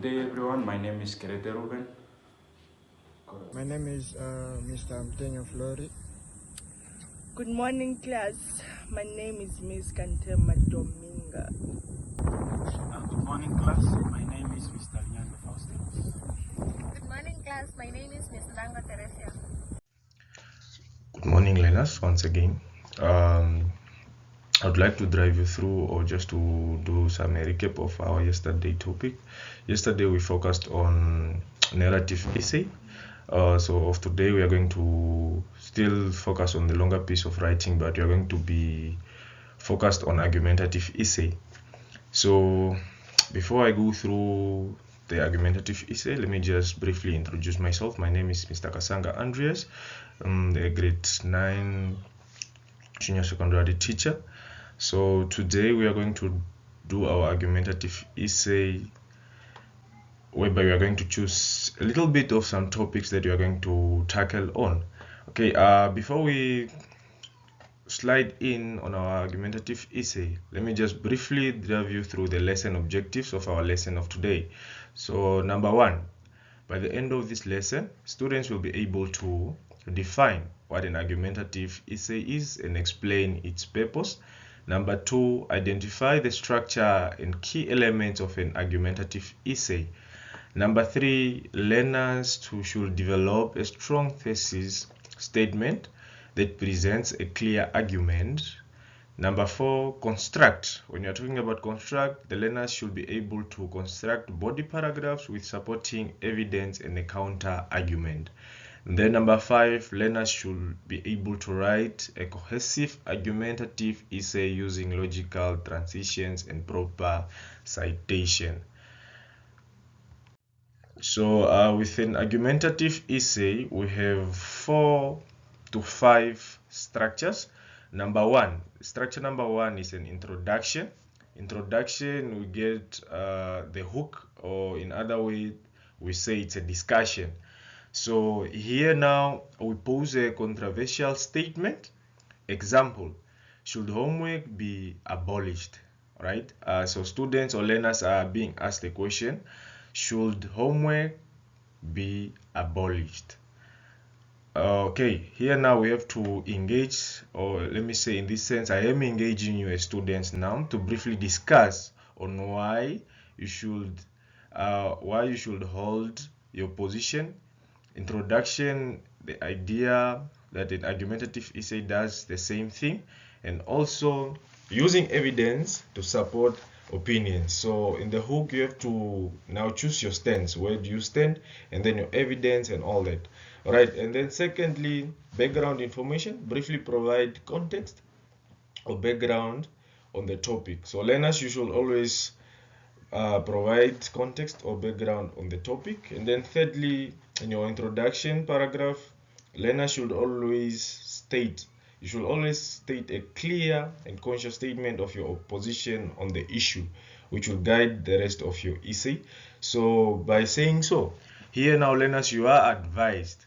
day, everyone. My name is Kerete Ruben. My name is Mr. Mtenyo Flori. Good morning, class. My name is Miss Kantema Dominga. Good morning, class. My name is Mr. Nyanda Faustinus. Good morning, class. My name is Miss Langa Teresia. Good morning, learners. Once again, I would like to drive you through, or just to do some recap of our yesterday topic. Yesterday we focused on narrative essay. So of today we are going to still focus on the longer piece of writing, but we are going to be focused on argumentative essay. So before I go through the argumentative essay, let me just briefly introduce myself. My name is Mr. Kasanga Andreas. I'm the grade 9 junior secondary teacher. So today we are going to do our argumentative essay, whereby we are going to choose a little bit of some topics that we are going to tackle on. Okay, before we slide in on our argumentative essay, let me just briefly drive you through the lesson objectives of our lesson of today. So number one, by the end of this lesson, students will be able to define what an argumentative essay is and explain its purpose. Number two, identify the structure and key elements of an argumentative essay. Number three, learners should develop a strong thesis statement that presents a clear argument. Number four, construct. When you're talking about construct, the learners should be able to construct body paragraphs with supporting evidence and a counter argument. And then number five, learners should be able to write a cohesive argumentative essay using logical transitions and proper citation. So with an argumentative essay, we have 4 to 5 structures. Structure number one is an introduction. Introduction, we get the hook, or in other way, we say it's a discussion. So here now we pose a controversial statement. Example, should homework be abolished? Right? So students or learners are being asked the question, should homework be abolished? Okay, here now we have to engage, or let me say in this sense, I am engaging you as students now to briefly discuss on why you should hold your position. Introduction, the idea that an argumentative essay does the same thing, and also using evidence to support opinions. So in the hook, you have to now choose your stance. Where do you stand? And then your evidence and all that. All right. And then secondly, background information. Briefly provide context or background on the topic. So learners, you should always provide context or background on the topic. And then thirdly, in your introduction paragraph, learners should always state a clear and conscious statement of your position on the issue, which will guide the rest of your essay. So by saying so, here now learners, you are advised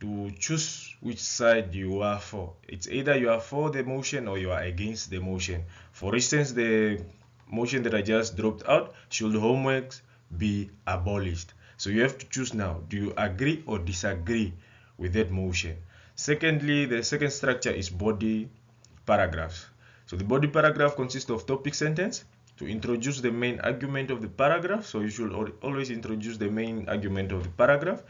to choose which side you are for. It's either you are for the motion or you are against the motion. For instance, the motion that I just dropped out, should homeworks be abolished? So you have to choose now, do you agree or disagree with that motion? Secondly, the second structure is body paragraphs. So the body paragraph consists of topic sentence to introduce the main argument of the paragraph. So you should always introduce the main argument of the paragraph.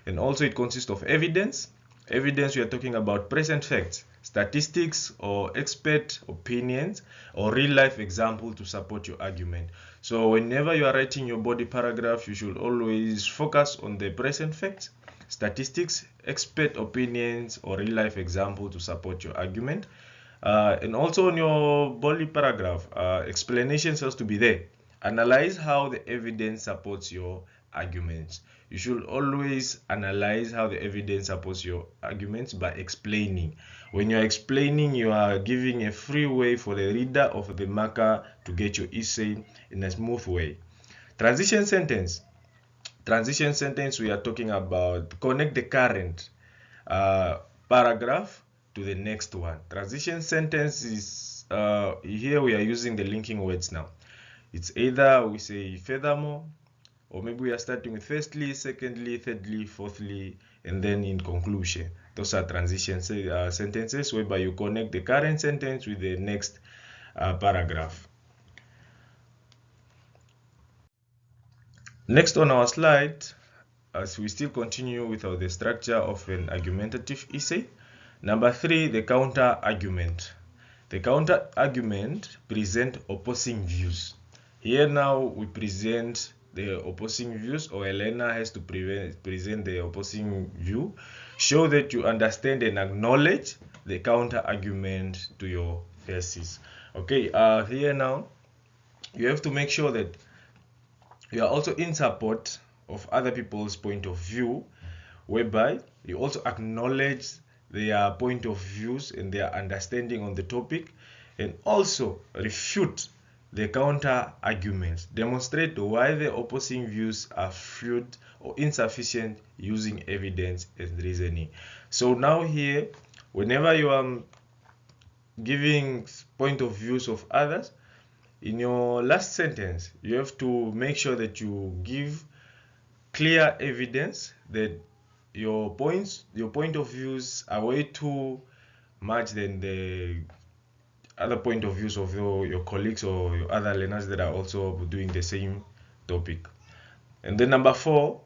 And also it consists of evidence. Evidence, we are talking about present facts, statistics or expert opinions, or real life example to support your argument. So whenever you are writing your body paragraph, you should always focus on the present facts, statistics, expert opinions, or real life example to support your argument. And also on your body paragraph, explanations has to be there. Analyze how the evidence supports your arguments. You should always analyze how the evidence supports your arguments by explaining. When you are explaining, you are giving a free way for the reader of the marker to get your essay in a smooth way. Transition sentence. Transition sentence, we are talking about connect the current paragraph to the next one. Transition sentence is, here we are using the linking words now. It's either we say furthermore, or maybe we are starting with firstly, secondly, thirdly, fourthly, and then in conclusion. Those are transition sentences whereby you connect the current sentence with the next paragraph. Next on our slide, as we still continue with the structure of an argumentative essay, number 3, the counter argument. The counter argument present opposing views. Here now we present the opposing views, or Elena has to present the opposing view. Show that you understand and acknowledge the counter argument to your thesis. Okay, here now you have to make sure that you are also in support of other people's point of view, whereby you also acknowledge their point of views and their understanding on the topic, and also refute the counter arguments. Demonstrate why the opposing views are flawed or insufficient using evidence and reasoning. So now here, whenever you are giving point of views of others, in your last sentence, you have to make sure that you give clear evidence that your point of views are way too much than the other point of views of your colleagues or your other learners that are also doing the same topic. And then number four,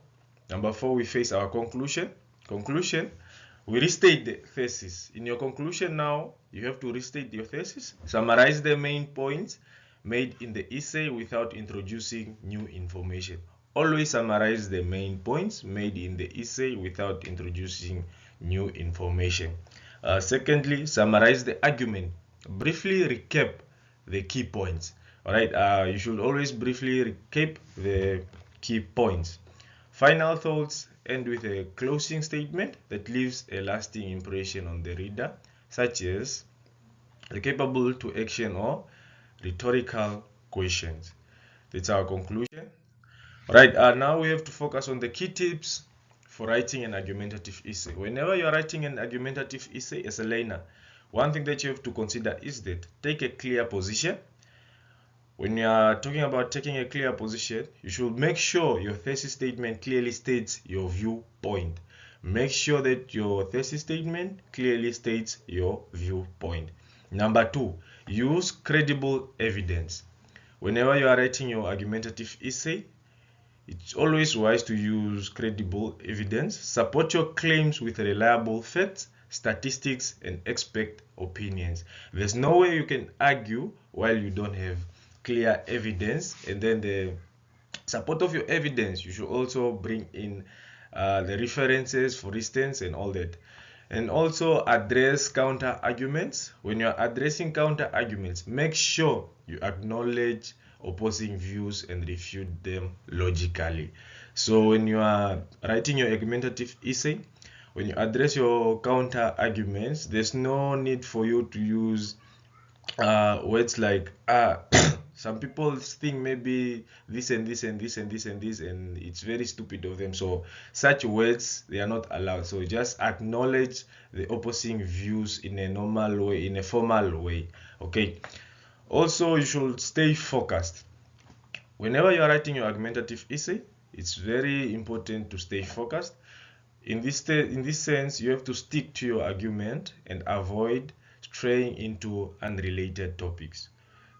we face our conclusion. We restate the thesis. In your conclusion now, you have to restate your thesis, summarize the main points made in the essay without introducing new information. Always summarize the main points made in the essay without introducing new information. Secondly, summarize the argument. Briefly recap the key points. All right, you should always briefly recap the key points. Final thoughts end with a closing statement that leaves a lasting impression on the reader, such as the capable to action or rhetorical questions. That's our conclusion. All right, now we have to focus on the key tips for writing an argumentative essay. Whenever you are writing an argumentative essay as a learner, one thing that you have to consider is that take a clear position. When you are talking about taking a clear position, you should make sure your thesis statement clearly states your viewpoint. Make sure that your thesis statement clearly states your viewpoint. Number 2, use credible evidence. Whenever you are writing your argumentative essay, it's always wise to use credible evidence. Support your claims with reliable facts, statistics, and expert opinions. There's no way you can argue while you don't have clear evidence. And then the support of your evidence, you should also bring in the references, for instance, and all that. And also address counter arguments. When you're addressing counter arguments, make sure you acknowledge opposing views and refute them logically. So when you are writing your argumentative essay, when you address your counter arguments, there's no need for you to use words like some people think maybe this and this and this and this and this, and it's very stupid of them. So such words, they are not allowed. So just acknowledge the opposing views in a normal way, in a formal way. Okay. Also, you should stay focused. Whenever you are writing your argumentative essay, it's very important to stay focused. In this sense, you have to stick to your argument and avoid straying into unrelated topics.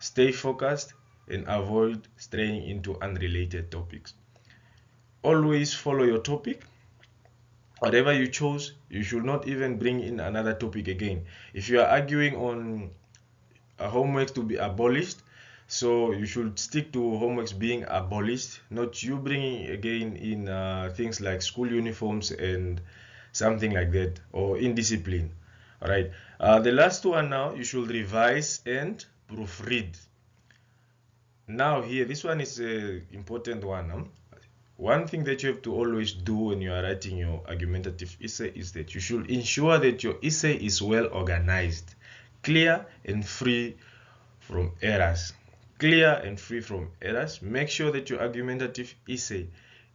Stay focused and avoid straying into unrelated topics. Always follow your topic. Whatever you chose, you should not even bring in another topic again. If you are arguing on homework to be abolished, so you should stick to homeworks being abolished, not you bringing again in things like school uniforms and something like that, or indiscipline. All right. The last one now, you should revise and proofread. Now here, this one is an important one. One thing that you have to always do when you are writing your argumentative essay is that you should ensure that your essay is well organized, clear and free from errors. Clear and free from errors. Make sure that your argumentative essay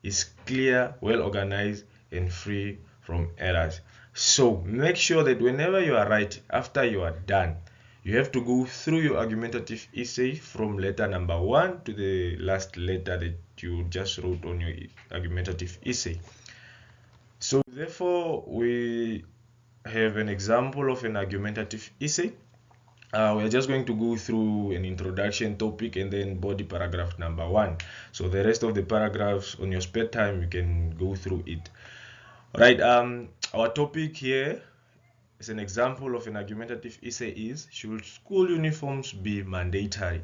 is clear, well organized, and free from errors. So make sure that whenever you are writing, after you are done, you have to go through your argumentative essay from letter number 1 to the last letter that you just wrote on your argumentative essay. So therefore, we have an example of an argumentative essay. We're just going to go through an introduction topic and then body paragraph number 1. So the rest of the paragraphs on your spare time, you can go through it. Right, our topic here is an example of an argumentative essay is, should school uniforms be mandatory?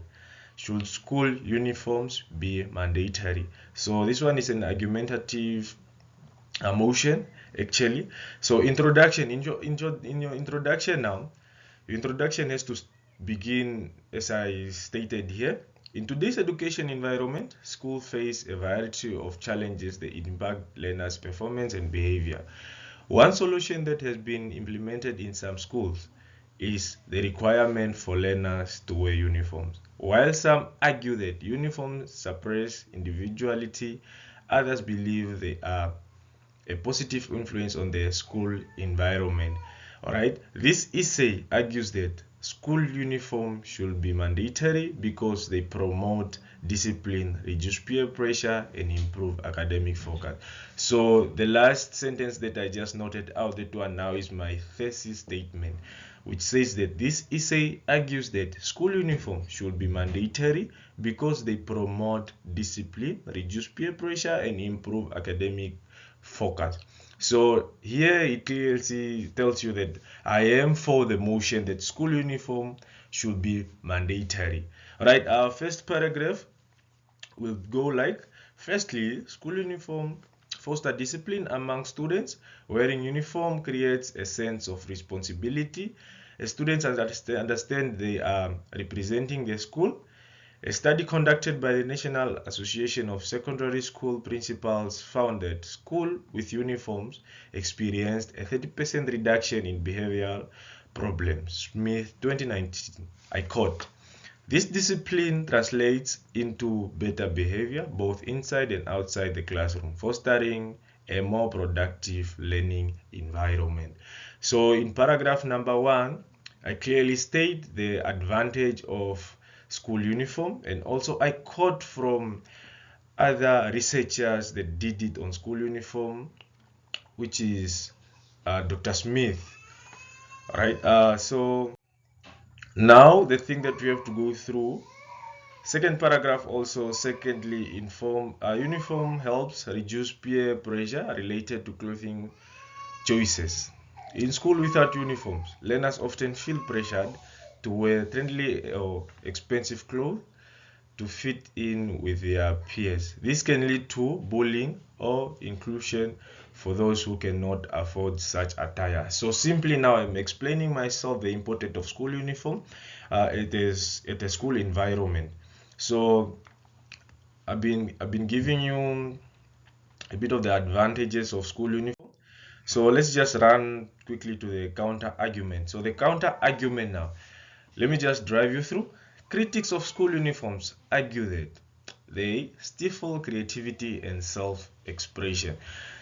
Should school uniforms be mandatory? So this one is an argumentative motion actually. So introduction, in your introduction now, your introduction has to begin as I stated here. In today's education environment, schools face a variety of challenges that impact learners' performance and behavior. One solution that has been implemented in some schools is the requirement for learners to wear uniforms. While some argue that uniforms suppress individuality, others believe they are a positive influence on the school environment. Alright, this essay argues that school uniform should be mandatory because they promote discipline, reduce peer pressure, and improve academic focus. So the last sentence that I just noted out, that one now is my thesis statement, which says that this essay argues that school uniform should be mandatory because they promote discipline, reduce peer pressure, and improve academic focus. So here it clearly tells you that I am for the motion that school uniform should be mandatory. Alright, our first paragraph will go like, firstly, school uniform foster discipline among students. Wearing uniform creates a sense of responsibility. As students understand they are representing the school. A study conducted by the National Association of Secondary School Principals found that schools with uniforms experienced a 30% reduction in behavioral problems. Smith 2019. I quote, "This discipline translates into better behavior both inside and outside the classroom, fostering a more productive learning environment." So in paragraph number 1, I clearly state the advantage of school uniform, and also I quote from other researchers that did it on school uniform, which is Dr. Smith. Alright, so now the thing that we have to go through, second paragraph also, secondly, uniform helps reduce peer pressure related to clothing choices. In school without uniforms, learners often feel pressured to wear trendy or expensive clothes to fit in with their peers. This can lead to bullying or inclusion for those who cannot afford such attire. So simply now I'm explaining myself the importance of school uniform at a school environment. So I've been giving you a bit of the advantages of school uniform. So let's just run quickly to the counter argument. So the counter argument now, let me just drive you through. Critics of school uniforms argue that they stifle creativity and self-expression.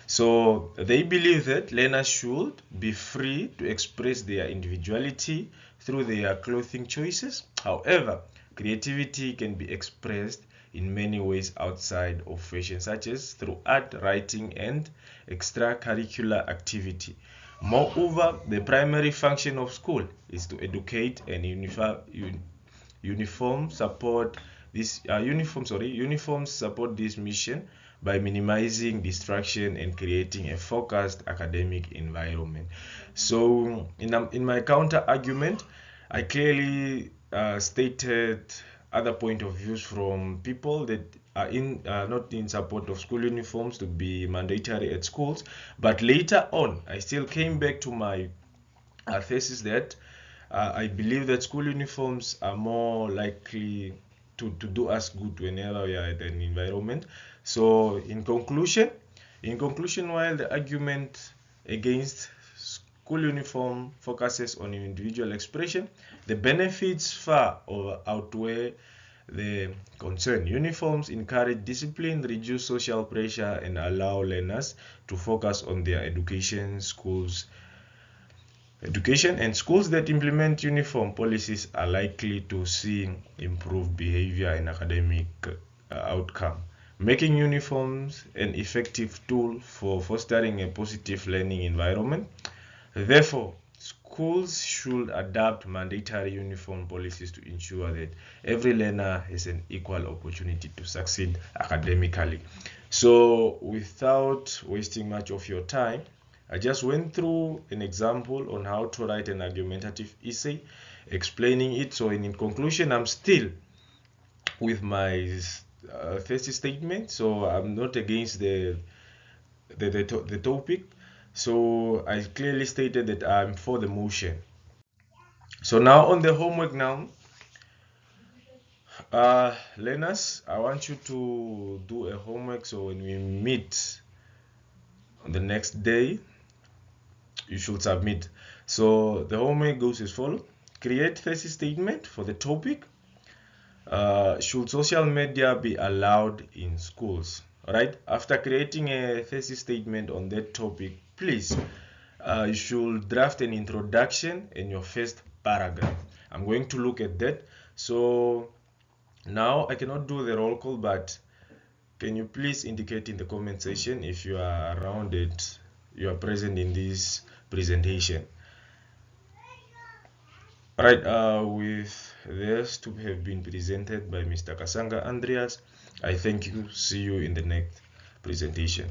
So they believe that learners should be free to express their individuality through their clothing choices. However, creativity can be expressed in many ways outside of fashion, such as through art, writing, and extracurricular activity. Moreover, the primary function of school is to educate and uniforms support this mission by minimizing distraction and creating a focused academic environment. So in my counter argument, I clearly stated other point of views from people that are not in support of school uniforms to be mandatory at schools, but later on I still came back to my thesis that I believe that school uniforms are more likely to do us good whenever we are at an environment. So in conclusion, while the argument against school uniform focuses on individual expression, the benefits far outweigh the concern. Uniforms encourage discipline, reduce social pressure, and allow learners to focus on their education. Schools education, and schools that implement uniform policies are likely to see improved behavior and academic outcome, making uniforms an effective tool for fostering a positive learning environment. Therefore, schools should adopt mandatory uniform policies to ensure that every learner has an equal opportunity to succeed academically. So, without wasting much of your time, I just went through an example on how to write an argumentative essay, explaining it. So, in conclusion, I'm still with my thesis statement. So, I'm not against the topic. So, I clearly stated that I'm for the motion. So, now on the homework now. Learners, I want you to do a homework. So, when we meet on the next day, you should submit. So the homework goes as follows: create thesis statement for the topic. Should social media be allowed in schools? All right, after creating a thesis statement on that topic, please you should draft an introduction in your first paragraph. I'm going to look at that. So now I cannot do the roll call, but can you please indicate in the comment section if you are around it, you are present in this presentation. Right, with this to have been presented by Mr. Kasanga Andreas, I thank you. See you in the next presentation.